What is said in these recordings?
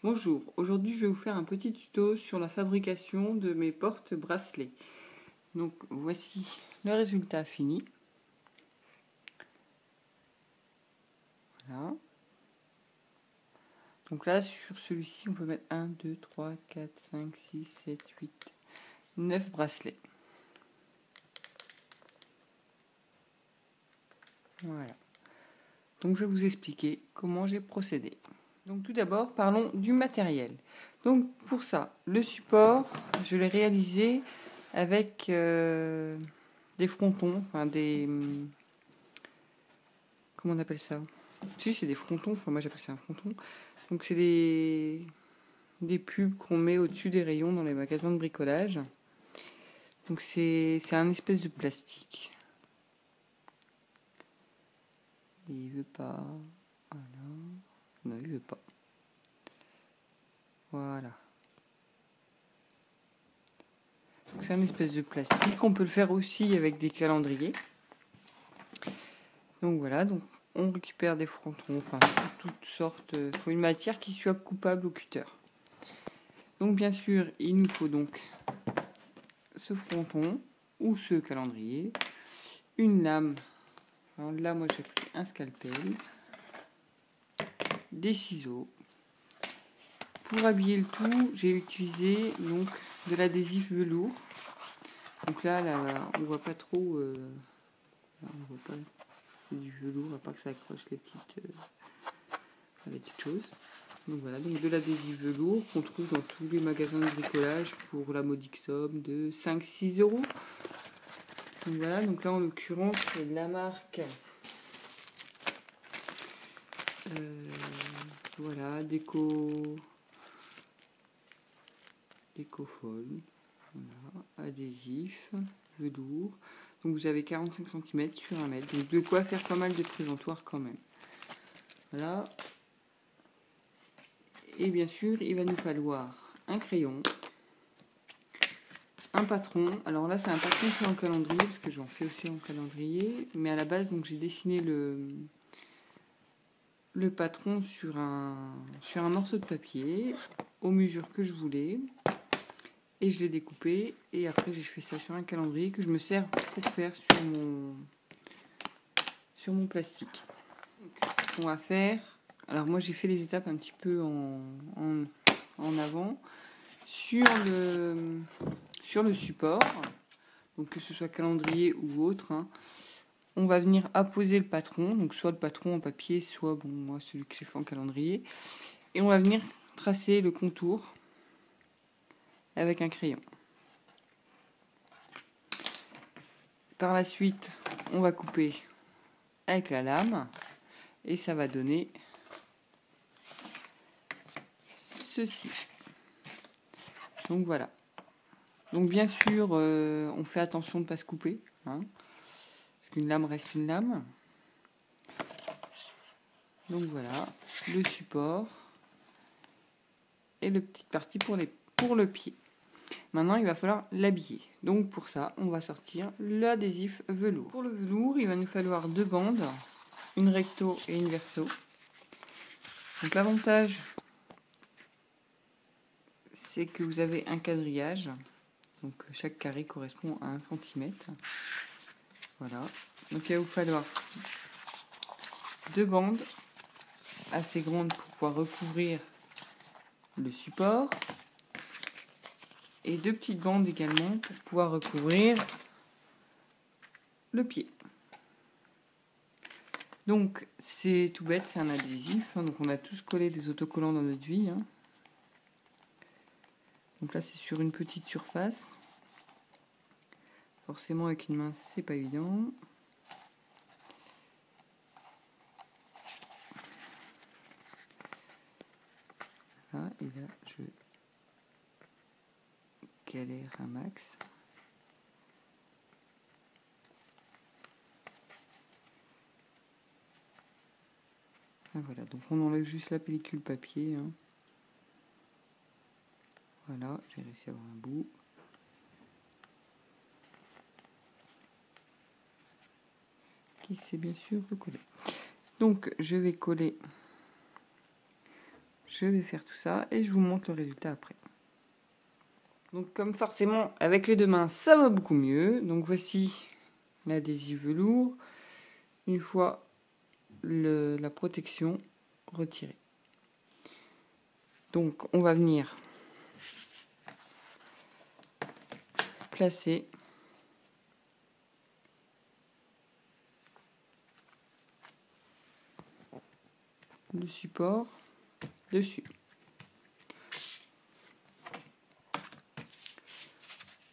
Bonjour, aujourd'hui je vais vous faire un petit tuto sur la fabrication de mes porte-bracelets. Donc voici le résultat fini. Voilà. Donc là sur celui-ci on peut mettre 1, 2, 3, 4, 5, 6, 7, 8, 9 bracelets. Voilà. Donc je vais vous expliquer comment j'ai procédé. Donc tout d'abord parlons du matériel. Donc pour ça, le support, je l'ai réalisé avec des frontons, enfin des... Comment on appelle ça? Si, c'est des frontons, enfin moi j'appelle ça un fronton. Donc c'est des pubs qu'on met au-dessus des rayons dans les magasins de bricolage. Donc c'est un espèce de plastique. Et il veut pas. Voilà. Non, il veut pas. Voilà. Donc c'est un espèce de plastique. On peut le faire aussi avec des calendriers. Donc voilà, donc on récupère des frontons, enfin toutes sortes. Il faut une matière qui soit coupable au cutter. Donc bien sûr, il nous faut donc ce fronton ou ce calendrier, une lame. Alors là, moi j'ai pris un scalpel, des ciseaux. Pour habiller le tout, j'ai utilisé donc de l'adhésif velours. Donc là, on voit pas trop. On voit pas. C'est du velours, à part que ça accroche les petites choses. Donc voilà, donc de l'adhésif velours qu'on trouve dans tous les magasins de bricolage pour la modique somme de 5-6 euros. Donc voilà, donc là en l'occurrence c'est de la marque voilà, Décofold, voilà, adhésif, velours. Donc vous avez 45 cm sur 1 mètre, donc de quoi faire pas mal de présentoirs quand même. Voilà. Et bien sûr, il va nous falloir un crayon, un patron. Alors là, c'est un patron fait en calendrier, parce que j'en fais aussi en calendrier. Mais à la base, donc j'ai dessiné le patron sur un morceau de papier, aux mesures que je voulais. Et je l'ai découpé. Et après, j'ai fait ça sur un calendrier que je me sers pour faire sur mon plastique. Donc, ce qu'on va faire... Alors moi, j'ai fait les étapes un petit peu en avant. Sur le support, donc que ce soit calendrier ou autre, hein, on va venir apposer le patron, donc soit le patron en papier, soit bon moi celui que j'ai fait en calendrier, et on va venir tracer le contour avec un crayon. Par la suite, on va couper avec la lame et ça va donner ceci. Donc voilà. Donc bien sûr, on fait attention de ne pas se couper, hein, parce qu'une lame reste une lame. Donc voilà, le support et le petite partie pour le pied. Maintenant, il va falloir l'habiller. Donc pour ça, on va sortir l'adhésif velours. Pour le velours, il va nous falloir 2 bandes, une recto et une verso. Donc l'avantage, c'est que vous avez un quadrillage. Donc chaque carré correspond à 1 cm. Voilà. Donc il va vous falloir 2 bandes assez grandes pour pouvoir recouvrir le support. Et 2 petites bandes également pour pouvoir recouvrir le pied. Donc c'est tout bête, c'est un adhésif, hein, donc on a tous collé des autocollants dans notre vie, hein. Donc là c'est sur une petite surface, forcément avec une main c'est pas évident. Là, et là je galère un max. Ah, voilà, donc on enlève juste la pellicule papier, hein. Voilà, j'ai réussi à avoir un bout. Qui s'est bien sûr recollé. Donc je vais coller. je vais faire tout ça et je vous montre le résultat après. Donc comme forcément avec les deux mains ça va beaucoup mieux. Donc voici l'adhésif velours une fois la protection retirée. Donc on va venir placer le support dessus.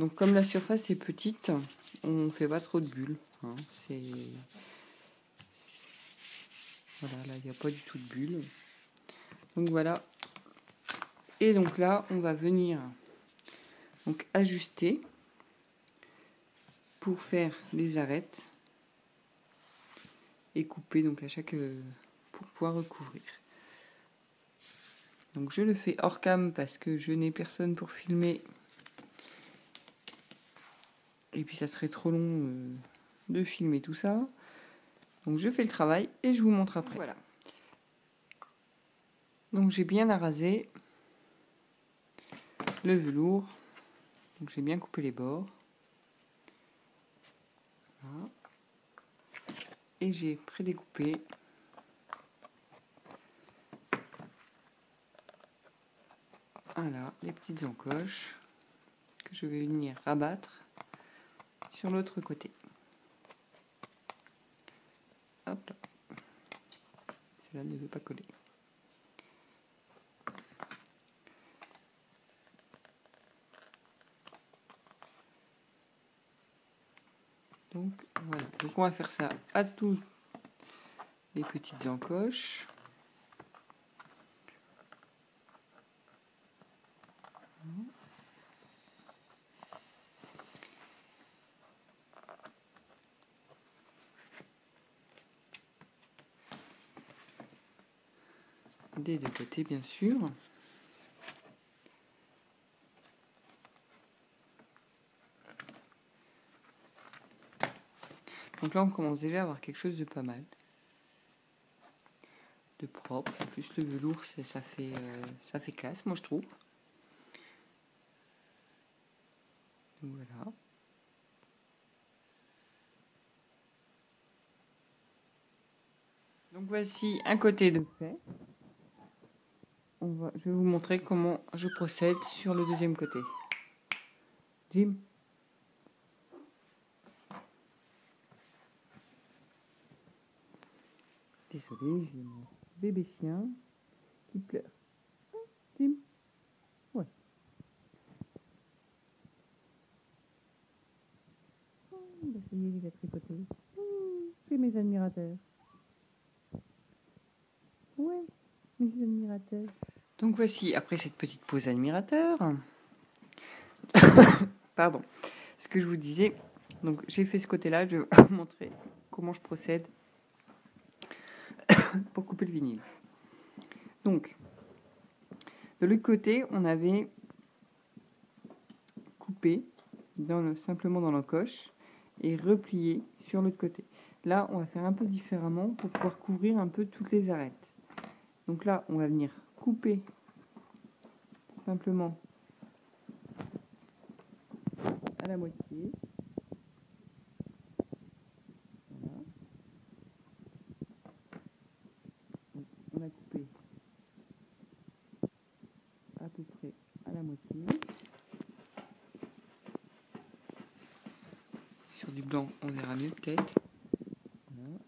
Donc comme la surface est petite, on fait pas trop de bulles. Hein. Voilà, là il n'y a pas du tout de bulles. Donc voilà. Et donc là, on va venir donc ajuster pour faire les arêtes et couper donc à chaque pour pouvoir recouvrir. Donc je le fais hors cam parce que je n'ai personne pour filmer. Et puis ça serait trop long de filmer tout ça. Donc je fais le travail et je vous montre après. Voilà. Donc j'ai bien arasé le velours. Donc j'ai bien coupé les bords. Voilà. Et j'ai prédécoupé voilà, les petites encoches que je vais venir rabattre sur l'autre côté. Hop là. Celle-là ne veut pas coller. Donc voilà. Donc on va faire ça à toutes les petites encoches. Des deux côtés bien sûr. Donc là on commence déjà à avoir quelque chose de pas mal. De propre. En plus le velours ça fait classe moi je trouve. Donc voilà. Donc voici un côté de fait. Je vais vous montrer comment je procède sur le deuxième côté. Jim. Désolée, j'ai mon bébé chien qui pleure. Jim. Ouais. Oh, bah ça y est, il a tricoté. C'est mes admirateurs. Ouais, mes admirateurs. Donc voici, après cette petite pause admirateur, pardon, ce que je vous disais, donc j'ai fait ce côté-là, je vais vous montrer comment je procède pour couper le vinyle. Donc, de l'autre côté, on avait coupé simplement dans l'encoche et replié sur l'autre côté. Là, on va faire un peu différemment pour pouvoir couvrir un peu toutes les arêtes. Donc là, on va venir couper simplement à la moitié. Voilà. Donc, on a coupé à peu près à la moitié. Sur du blanc, on verra mieux peut-être. Voilà.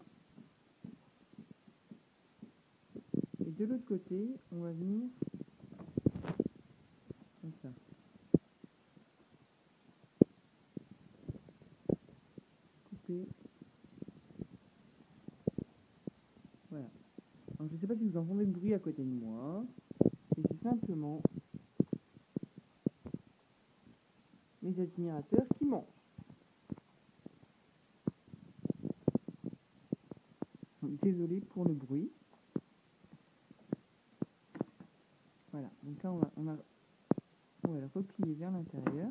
Et de l'autre côté, on va venir comme ça. Couper. Voilà. Alors, je ne sais pas si vous entendez le bruit à côté de moi. Et c'est simplement mes admirateurs qui mangent. Donc, désolé pour le bruit. Voilà. Donc là, on va le replier vers l'intérieur.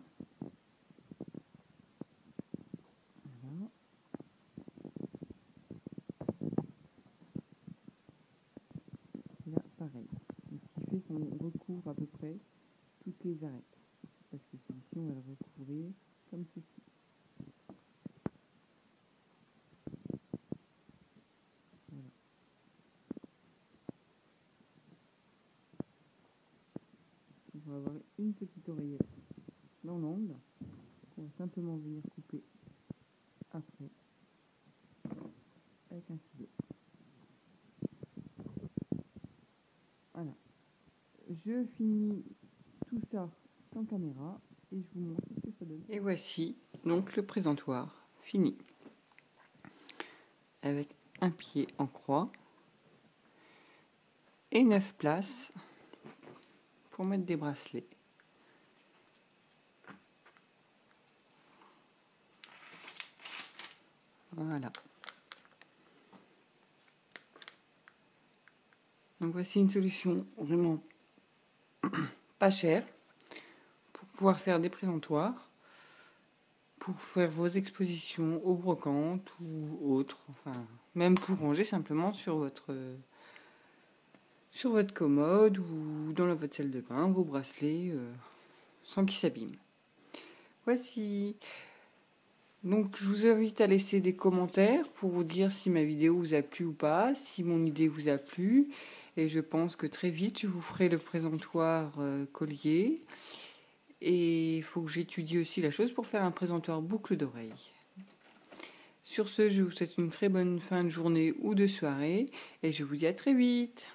Voilà. Et là, pareil. Donc, ce qui fait, qu'on recouvre à peu près toutes les arêtes. Parce que celui-ci, on va le recouvrir comme ceci. Voilà. On va avoir une petite oreillette dans l'angle. On va simplement venir couper après avec un ciseau. Voilà. Je finis tout ça sans caméra et je vous montre ce que ça donne. Et voici donc le présentoir fini. Avec un pied en croix et 9 places pour mettre des bracelets. Voilà. Donc voici une solution vraiment pas chère pour pouvoir faire des présentoirs, pour faire vos expositions aux brocantes ou autres, enfin même pour ranger simplement sur votre commode ou dans votre salle de bain, vos bracelets sans qu'ils s'abîment. Voici. Donc je vous invite à laisser des commentaires pour vous dire si ma vidéo vous a plu ou pas, si mon idée vous a plu. Et je pense que très vite je vous ferai le présentoir collier. Et il faut que j'étudie aussi la chose pour faire un présentoir boucle d'oreille. Sur ce, je vous souhaite une très bonne fin de journée ou de soirée et je vous dis à très vite.